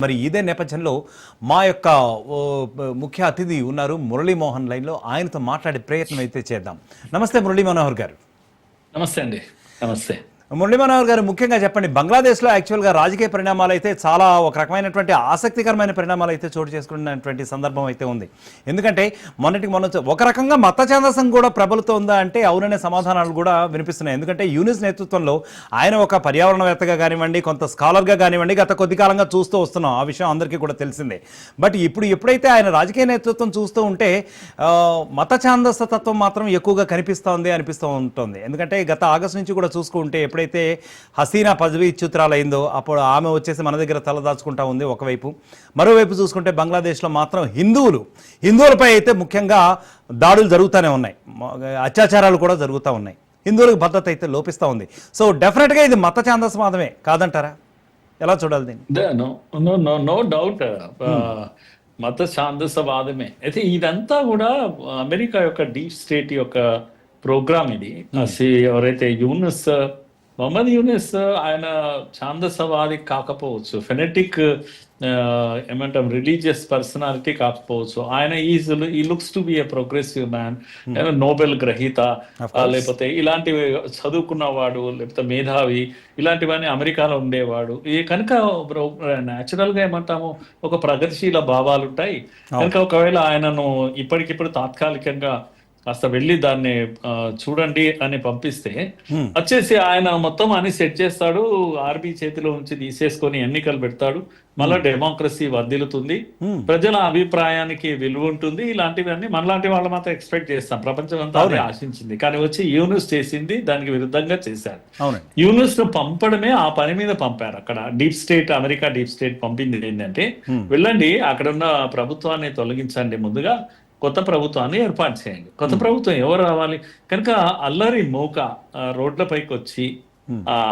మరి ఇదే నేపథ్యంలో మా యొక్క ముఖ్య అతిథి ఉన్నారు మురళీమోహన్ లైన్లో. ఆయనతో మాట్లాడే ప్రయత్నం అయితే చేద్దాం. నమస్తే మురళీ మనోహర్ గారు. నమస్తే అండి. నమస్తే మురళీ మనోహర్ గారు, ముఖ్యంగా చెప్పండి, బంగ్లాదేశ్లో యాక్చువల్గా రాజకీయ పరిణామాలు అయితే చాలా ఒక రకమైనటువంటి ఆసక్తికరమైన పరిణామాలు అయితే చోటు చేసుకున్నటువంటి సందర్భం అయితే ఉంది. ఎందుకంటే మొన్న ఒక రకంగా మత ఛాందసం కూడా ప్రబలుతోందా అంటే అవుననే సమాధానాలు కూడా వినిపిస్తున్నాయి. ఎందుకంటే యూనిస్ నేతృత్వంలో ఆయన ఒక పర్యావరణవేత్తగా కానివ్వండి, కొంత స్కాలర్గా కానివ్వండి, గత కొద్ది కాలంగా చూస్తూ వస్తున్నాం. ఆ విషయం అందరికీ కూడా తెలిసిందే. బట్ ఎప్పుడైతే ఆయన రాజకీయ నేతృత్వం చూస్తూ ఉంటే మత ఛాందస తత్వం మాత్రం ఎక్కువగా అనిపిస్తూ ఉంటుంది. ఎందుకంటే గత ఆగస్టు నుంచి కూడా చూసుకుంటే ఎప్పుడైతే హసీనా పదవి చ్యుతురాలైందో అప్పుడు ఆమె వచ్చేసి మన దగ్గర తలదాచుకుంటా ఉంది ఒకవైపు. మరోవైపు చూసుకుంటే బంగ్లాదేశ్లో మాత్రం హిందువులపై అయితే ముఖ్యంగా దాడులు జరుగుతూనే ఉన్నాయి, అత్యాచారాలు కూడా జరుగుతూ ఉన్నాయి, హిందువులకు భద్రత అయితే లోపిస్తూ ఉంది. సో డెఫినెట్గా ఇది మత ఛాందసవాదమే కాదంటారా? ఎలా చూడాలి దీన్ని? నో డౌట్ మత ఛాందసవాదమే. అయితే ఇదంతా కూడా అమెరికా యొక్క డీప్ స్టేట్ యొక్క ప్రోగ్రామ్ ఇది. ఎవరైతే మొహమ్మద్ యూనిస్ ఆయన ఛాందసవాది కాకపోవచ్చు, ఫెనెటిక్ ఏమంటాం రిలీజియస్ పర్సనాలిటీ కాకపోవచ్చు. ఆయన ఈ looks to be a progressive man, Nobel గ్రహీత, లేకపోతే ఇలాంటివి చదువుకున్నవాడు, లేకపోతే మేధావి, ఇలాంటివన్నీ అమెరికాలో ఉండేవాడు. ఇది కనుక న్యాచురల్ గా ఏమంటాము ఒక ప్రగతిశీల భావాలు ఉంటాయి కనుక ఒకవేళ ఆయనను ఇప్పటికిప్పుడు తాత్కాలికంగా కాస్త వెళ్ళి దాన్ని చూడండి అని పంపిస్తే వచ్చేసి ఆయన మొత్తం అని సెట్ చేస్తాడు, ఆర్మీ చేతిలో ఉంచి తీసేసుకొని ఎన్నికలు పెడతాడు, మళ్ళా డెమోక్రసీ వర్ధిల్లుతుంది, ప్రజల అభిప్రాయానికి విలువ ఉంటుంది. ఇలాంటివన్నీ మనలాంటి వాళ్ళ మాత్రం ఎక్స్పెక్ట్ చేస్తాం. ప్రపంచం అంతా అదే ఆశించింది. కానీ వచ్చి యూనిస్ చేసింది దానికి విరుద్ధంగా చేశారు. యూనిస్ ను పంపడమే ఆ పని మీద పంపారు. అక్కడ deep state, America deep state పంపింది ఏంటంటే వెళ్ళండి అక్కడున్న ప్రభుత్వాన్ని తొలగించండి, ముందుగా కొత్త ప్రభుత్వాన్ని ఏర్పాటు చేయండి. కొత్త ప్రభుత్వం ఎవరు రావాలి కనుక అల్లరి మోక రోడ్లపైకి వచ్చి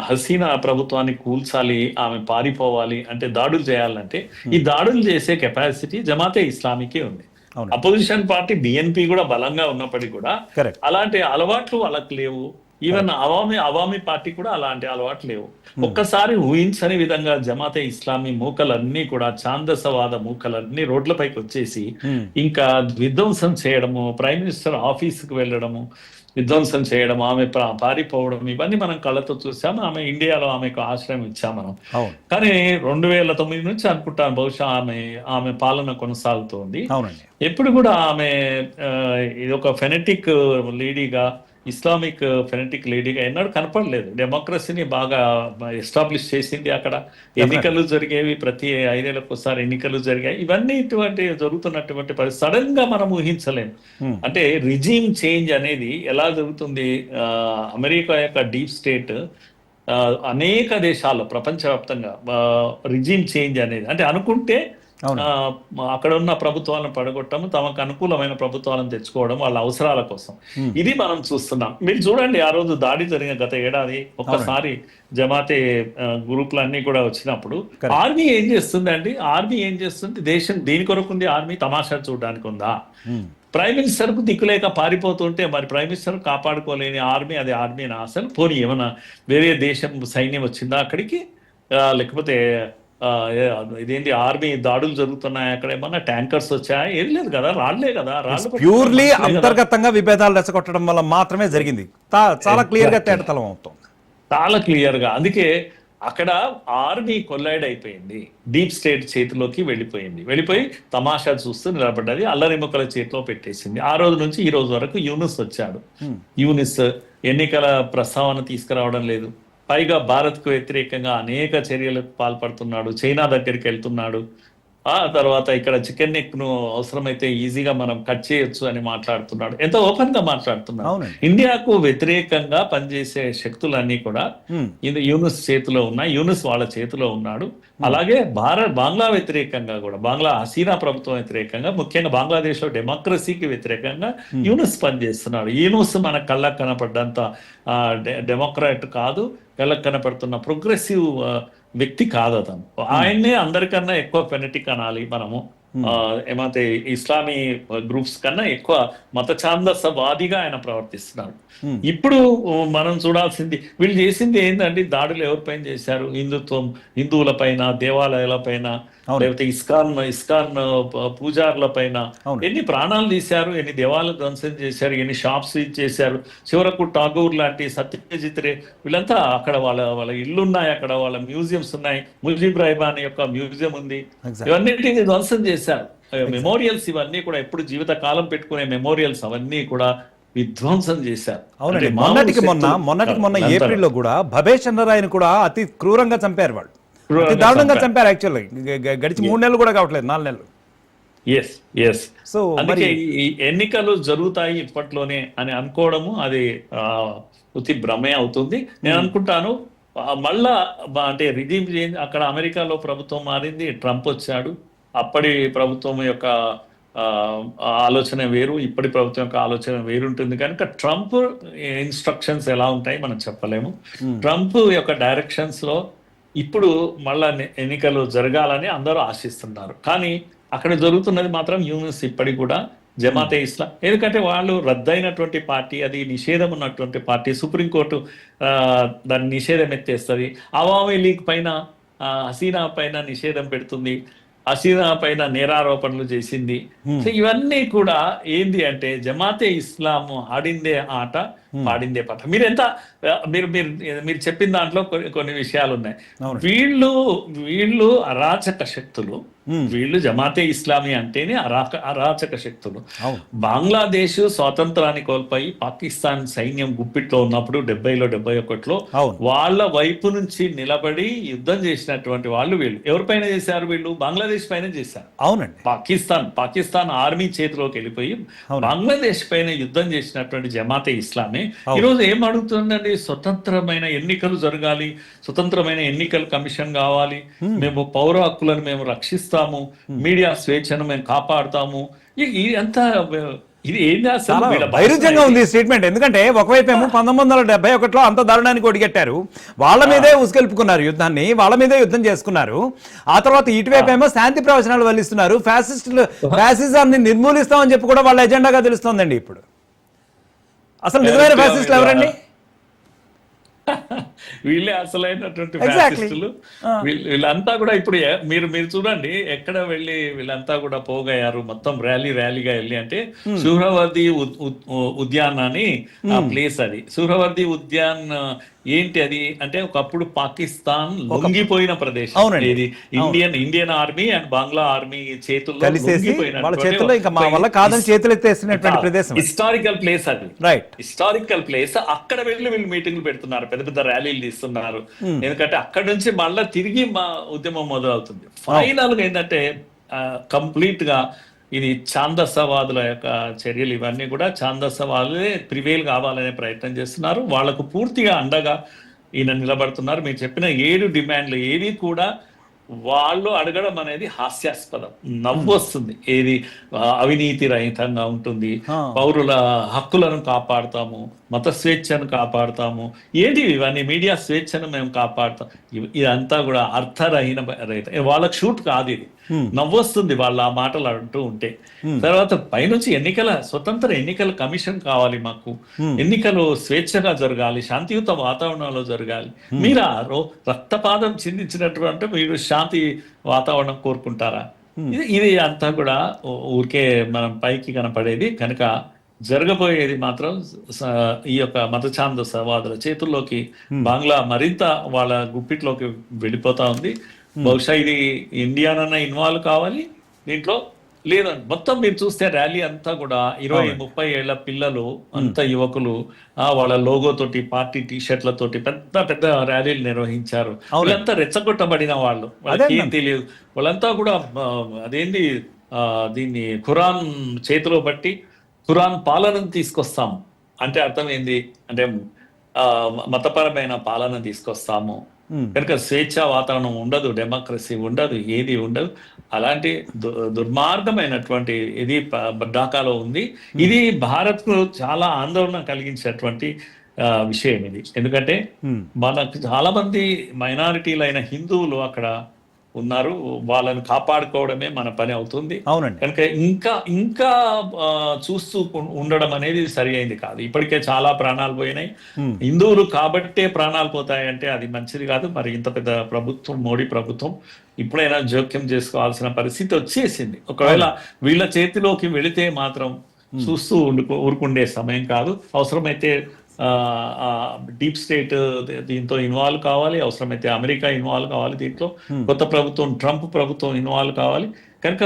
హసీనా ప్రభుత్వాన్ని కూల్చాలి, ఆమె పారిపోవాలి అంటే, దాడులు చేయాలంటే ఈ దాడులు చేసే కెపాసిటీ జమాతే ఇస్లామీకి ఉంది. అపోజిషన్ పార్టీ బిఎన్పి కూడా బలంగా ఉన్నప్పటికీ కూడా అలాంటి అలవాట్లు వాళ్ళకి లేవు. ఈవెన్ అవామీ పార్టీ కూడా అలాంటి అలవాటు లేవు. ఒక్కసారి ఊహించని విధంగా జమాతే ఇస్లామీ మూకలన్నీ కూడా ఛాందసవాద మూకలన్నీ రోడ్లపైకి వచ్చేసి ఇంకా విధ్వంసం చేయడము, ప్రైమ్ మినిస్టర్ ఆఫీస్కి వెళ్ళడము, విధ్వంసం చేయడం, ఆమె పారిపోవడం, ఇవన్నీ మనం కళ్ళతో చూసాము. ఆమె ఇండియాలో ఆమెకు ఆశ్రయం ఇచ్చాం మనం. కానీ 2009 నుంచి అనుకుంటాను బహుశా ఆమె పాలన కొనసాగుతోంది. ఎప్పుడు కూడా ఆమె ఇది ఒక ఫెనెటిక్ లేడీగా, ఇస్లామిక్ ఫెనెటిక్ లేడీగా ఎన్నడూ కనపడలేదు. డెమోక్రసీని బాగా ఎస్టాబ్లిష్ చేసింది. అక్కడ ఎన్నికలు జరిగేవి, ప్రతి 5 ఏళ్లకు ఒకసారి ఎన్నికలు జరిగాయి. ఇవన్నీ ఇటువంటి జరుగుతున్నటువంటి పరిస్థితి సడన్ గా మనం ఊహించలేము. అంటే రిజీమ్ చేంజ్ అనేది ఎలా జరుగుతుంది? అమెరికా యొక్క డీప్ స్టేట్ అనేక దేశాల్లో ప్రపంచవ్యాప్తంగా రిజీమ్ చేంజ్ అనేది అంటే అనుకుంటే అక్కడ ఉన్న ప్రభుత్వాలను పడగొట్టడం, తమకు అనుకూలమైన ప్రభుత్వాలను తెచ్చుకోవడం వాళ్ళ అవసరాల కోసం. ఇది మనం చూస్తున్నాం. మీరు చూడండి, ఆ రోజు దాడి జరిగిన గత ఏడాది ఒక్కసారి జమాతే గ్రూపులన్నీ కూడా వచ్చినప్పుడు ఆర్మీ ఏం చేస్తుంది అండి? ఆర్మీ ఏం చేస్తుంది? దేశం దేని కొరకు ఉంది? ఆర్మీ తమాషా చూడడానికి ఉందా? ప్రైమ్ మినిస్టర్ కు దిక్కులేక పారిపోతుంటే మరి ప్రైమ్ మినిస్టర్ కాపాడుకోలేని ఆర్మీ అది ఆర్మీనా? అసలు పోనీ ఏమన్నా వేరే దేశం సైన్యం వచ్చిందా అక్కడికి? లేకపోతే ఇదేంటి ఆర్మీ దాడులు జరుగుతున్నాయి, అక్కడ ఏమన్నా ట్యాంకర్స్ వచ్చాయా? ఏది లేదు కదా, రాళ్లే కదా. ప్యూర్లీ అంతర్గతంగా విభేదాలు రెచ్చగొట్టడం వల్ల మాత్రమే జరిగింది. చాలా క్లియర్ గా తేటతలం అవుతుంది, చాలా క్లియర్ గా. అందుకే అక్కడ ఆర్మీ కొల్లైడ్ అయిపోయింది, డీప్ స్టేట్ చేతిలోకి వెళ్ళిపోయి తమాషా చూస్తూ నిలబడ్డది, అల్లరిముక్కల చేతిలో పెట్టేసింది. ఆ రోజు నుంచి ఈ రోజు వరకు యూనిస్ వచ్చాడు. యూనిస్ ఎన్నికల ప్రస్తావన తీసుకురావడం లేదు. పైగా భారత్కు వ్యతిరేకంగా అనేక చర్యలకు పాల్పడుతున్నాడు, చైనా దగ్గరికి వెళ్తున్నాడు. ఆ తర్వాత ఇక్కడ చికెన్ నెక్ ను అవసరమైతే ఈజీగా మనం కట్ చేయొచ్చు అని మాట్లాడుతున్నాడు. ఎంతో ఓపెన్ గా మాట్లాడుతున్నాడు. ఇండియాకు వ్యతిరేకంగా పనిచేసే శక్తులన్నీ కూడా యూనిస్ చేతిలో ఉన్నాయి, యూనిస్ వాళ్ళ చేతిలో ఉన్నాడు. అలాగే బంగ్లా వ్యతిరేకంగా కూడా, బంగ్లా హసీనా ప్రభుత్వం వ్యతిరేకంగా, ముఖ్యంగా బంగ్లాదేశ్ లో డెమోక్రసీకి వ్యతిరేకంగా యూనిస్ పనిచేస్తున్నాడు. యూనిస్ మన కళ్ళకు కనపడ్డంత డెమోక్రాట్ కాదు, కళ్ళకు కనపడుతున్న ప్రోగ్రెసివ్ వ్యక్తి కాదు అతను. ఆయన్నే అందరికన్నా ఎక్కువ ఫెనెటిక్ అనాలి మనము. ఏమైతే ఇస్లామీ గ్రూప్స్ కన్నా ఎక్కువ మత ఛాందసవాదిగా ఆయన ప్రవర్తిస్తున్నారు. ఇప్పుడు మనం చూడాల్సింది, వీళ్ళు చేసింది ఏంటంటే దాడులు ఎవరిపైన చేశారు? హిందువుల పైన, దేవాలయాల పైన, అవును. లేకపోతే ఇస్కాన్ పూజారుల పైన అవును. ఎన్ని ప్రాణాలు తీశారు, ఎన్ని దేవాలయాలు ధ్వంసం చేశారు, ఎన్ని షాప్స్ చేశారు. చివరకు ఠాగూర్ లాంటి సత్యజిత్ రే వీళ్ళంతా అక్కడ వాళ్ళ వాళ్ళ ఇళ్ళు ఉన్నాయి, అక్కడ వాళ్ళ మ్యూజియంస్ ఉన్నాయి. ముజీబ్ రెహమాన్ యొక్క మ్యూజియం ఉంది. Exactly. ఇవన్నిటిని ధ్వంసం చేశారు. Exactly. మెమోరియల్స్ ఇవన్నీ కూడా ఎప్పుడు జీవిత కాలం పెట్టుకునే మెమోరియల్స్ అవన్నీ కూడా విధ్వంసం చేశారు. అవునండి. అంటే మామూలు మొన్నటికి మొన్న శక్తులు ఏప్రిల్లో కూడా భవేష్ చంద్రరాయని కూడా అతి క్రూరంగా చంపారు వాళ్ళు. క్రూరంగా అతి దారుణంగా చంపారు. చంపారు యాక్చువల్లీ. గడిచి 3 నెలలు కూడా కావట్లేదు, 4 నెలలు. ఎస్ ఎస్ సో అందుకే మరి ఈ ఎన్నికలు జరుగుతాయి ఇప్పట్లోనే అని అనుకోవడము అది ఉతి భ్రమే అవుతుంది. నేను అనుకుంటాను మళ్ళా అంటే రిజీమ్ చేంజ్ అక్కడ అమెరికాలో ప్రభుత్వం మారింది, ట్రంప్ వచ్చాడు. అప్పటి ప్రభుత్వం యొక్క ఆలోచన వేరు, ఇప్పటి ప్రభుత్వం యొక్క ఆలోచన వేరుంటుంది. కనుక ట్రంప్ ఇన్స్ట్రక్షన్స్ ఎలా ఉంటాయి మనం చెప్పలేము. ట్రంప్ యొక్క డైరెక్షన్స్ లో ఇప్పుడు మళ్ళా ఎన్నికలు జరగాలని అందరూ ఆశిస్తున్నారు. కానీ అక్కడ జరుగుతున్నది మాత్రం యూనిస్ ఇప్పటికి కూడా జమాతే ఇస్లాం. ఎందుకంటే వాళ్ళు రద్దయినటువంటి పార్టీ, అది నిషేధం ఉన్నటువంటి పార్టీ. సుప్రీంకోర్టు దాన్ని నిషేధం ఎత్తేస్తుంది. అవామీ లీగ్ పైన హసీనా పైన నిషేధం పెడుతుంది, హసీనా పైన నేరారోపణలు చేసింది. సో ఇవన్నీ కూడా ఏంది అంటే జమాతే ఇస్లాం ఆడిందే ఆట, పాడిందే పాట. మీరు చెప్పిన దాంట్లో కొన్ని విషయాలు ఉన్నాయి. వీళ్ళు అరాచక శక్తులు, వీళ్ళు జమాతే ఇస్లామీ అంటేనే అరాచక శక్తులు. బంగ్లాదేశ్ స్వాతంత్రాన్ని కోల్పోయి పాకిస్తాన్ సైన్యం గుప్పిట్లో ఉన్నప్పుడు 70లో 71లో వాళ్ళ వైపు నుంచి నిలబడి యుద్ధం చేసినటువంటి వాళ్ళు వీళ్ళు. ఎవరిపైన చేశారు? వీళ్ళు బంగ్లాదేశ్ పైన చేశారు. అవునండి. పాకిస్తాన్ ఆర్మీ చేతిలోకి వెళ్ళిపోయి బంగ్లాదేశ్ పైన యుద్ధం చేసినటువంటి జమాతే ఇస్లామీ ఈరోజు ఏం అడుగుతుందండి? స్వతంత్రమైన ఎన్నికలు జరగాలి, స్వతంత్రమైన ఎన్నికల కమిషన్ కావాలి, మేము పౌర హక్కులను మేము రక్షిస్తాము, మీడియా స్వేచ్ఛను మేము కాపాడుతాము. ఇది ఏంటి అసలు? వైరుధ్యంగా ఉంది స్టేట్మెంట్. ఎందుకంటే ఒకవైపు ఏమో 1971లో అంత దారుణానికి ఒడిగట్టారు, వాళ్ళ మీదే ఉసుకెలుపుకున్నారు యుద్ధాన్ని, వాళ్ళ మీదే యుద్ధం చేసుకున్నారు. ఆ తర్వాత ఇటువైపు ఏమో శాంతి ప్రవచనాలు వల్లిస్తున్నారు, ఫ్యాసిజాన్ని నిర్మూలిస్తామని చెప్పి కూడా వాళ్ళ ఎజెండాగా తెలుస్తోందండి ఇప్పుడు. అసలు నిజమైన ఫ్యాసిస్టులు ఎవరండి? వీళ్ళే అసలైనటువంటి ఫ్యాసిస్టులు. వీళ్ళంతా కూడా ఇప్పుడు మీరు చూడండి, ఎక్కడ వెళ్ళి వీళ్ళంతా కూడా పోగయ్యారు. మొత్తం ర్యాలీగా వెళ్ళి అంటే సుహ్రవర్ది ఉద్యాన్ అని ఆ ప్లేస్. అది సుహ్రవర్ది ఉద్యాన్ ఏంటి అది అంటే ఒకప్పుడు పాకిస్తాన్ లొంగిపోయిన ప్రదేశం. ఇది Indian army and Bangla army చేతుల్లో హిస్టారికల్ ప్లేస్. అది హిస్టారికల్ ప్లేస్. అక్కడ వెళ్ళి వీళ్ళు మీటింగ్లు పెడుతున్నారు, పెద్ద పెద్ద ర్యాలీలు తీస్తున్నారు. ఎందుకంటే అక్కడ నుంచి మళ్ళా తిరిగి మా ఉద్యమం మొదలవుతుంది. ఫైనల్ గా ఏంటంటే కంప్లీట్ గా ఇది ఛాందసవాదుల యొక్క చర్యలు, ఇవన్నీ కూడా ఛాందసవాదులే ప్రివేల్ కావాలనే ప్రయత్నం చేస్తున్నారు. వాళ్లకు పూర్తిగా అండగా ఈయన నిలబడుతున్నారు. మీరు చెప్పిన 7 డిమాండ్లు ఏవి కూడా వాళ్ళు అడగడం అనేది హాస్యాస్పదం, నవ్వు వస్తుంది. ఏది అవినీతి రహితంగా ఉంటుంది, పౌరుల హక్కులను కాపాడుతాము, మత స్వేచ్ఛను కాపాడుతాము, ఏంటి ఇవన్నీ మీడియా స్వేచ్ఛను మేము కాపాడుతాం. ఇదంతా కూడా అర్థరహీన రహిత. వాళ్ళకి షూట్ కాదు ఇది, నవ్వొస్తుంది వాళ్ళ ఆ మాటలు అంటూ ఉంటే. తర్వాత పైనుంచి స్వతంత్ర ఎన్నికల కమిషన్ కావాలి మాకు, ఎన్నికలు స్వేచ్ఛగా జరగాలి, శాంతియుత వాతావరణంలో జరగాలి. మీరు రక్తపాతం చిందించినటువంటి మీరు శాంతి వాతావరణం కోరుకుంటారా? ఇది అంతా కూడా ఊరికే మనం పైకి కనపడేది. కనుక జరగబోయేది మాత్రం ఈ యొక్క మతఛాందసవాదుల చేతుల్లోకి బంగ్లా మరింత వాళ్ళ గుప్పిట్లోకి వెళ్ళిపోతా ఉంది. బహుశా ఇది ఇండియానన్నా ఇన్వాల్వ్ కావాలి దీంట్లో, లేదండి. మొత్తం మీరు చూస్తే ర్యాలీ అంతా కూడా 20-30 ఏళ్ల పిల్లలు, అంత యువకులు వాళ్ళ లోగో తోటి, పార్టీ టీషర్ట్లతోటి పెద్ద పెద్ద ర్యాలీలు నిర్వహించారు. వీళ్ళంతా రెచ్చగొట్టబడిన వాళ్ళు, వాళ్ళకి ఏం తెలియదు. వాళ్ళంతా కూడా అదేంటి దీన్ని ఖురాన్ చేతిలో బట్టి ఖురాన్ పాలనను తీసుకొస్తాము అంటే అర్థం ఏంది అంటే మతపరమైన పాలన తీసుకొస్తాము కనుక స్వేచ్ఛా వాతావరణం ఉండదు, డెమోక్రసీ ఉండదు, ఏది ఉండదు. అలాంటి దుర్మార్గమైనటువంటి ఇది ఢాకాలో ఉంది. ఇది భారత్కు చాలా ఆందోళన కలిగించేటువంటి విషయం ఇది. ఎందుకంటే మనకు చాలా మంది మైనారిటీలైన హిందువులు అక్కడ ఉన్నారు, వాళ్ళని కాపాడుకోవడమే మన పని అవుతుంది. అవునండి. కనుక ఇంకా ఇంకా చూస్తూ ఉండడం అనేది సరి అయింది కాదు. ఇప్పటికే చాలా ప్రాణాలు పోయినాయి. హిందువులు కాబట్టే ప్రాణాలు పోతాయంటే అది మంచిది కాదు. మరి ఇంత పెద్ద ప్రభుత్వం, మోడీ ప్రభుత్వం ఇప్పుడైనా జోక్యం చేసుకోవాల్సిన పరిస్థితి వచ్చేసింది. ఒకవేళ వీళ్ళ చేతిలోకి వెళితే మాత్రం చూస్తూ ఊరుకుండే సమయం కాదు. అవసరమైతే డీప్ స్టేట్ దీంతో ఇన్వాల్వ్ కావాలి, అవసరమైతే అమెరికా ఇన్వాల్వ్ కావాలి, దీంట్లో కొత్త ప్రభుత్వం, ట్రంప్ ప్రభుత్వం ఇన్వాల్వ్ కావాలి. కనుక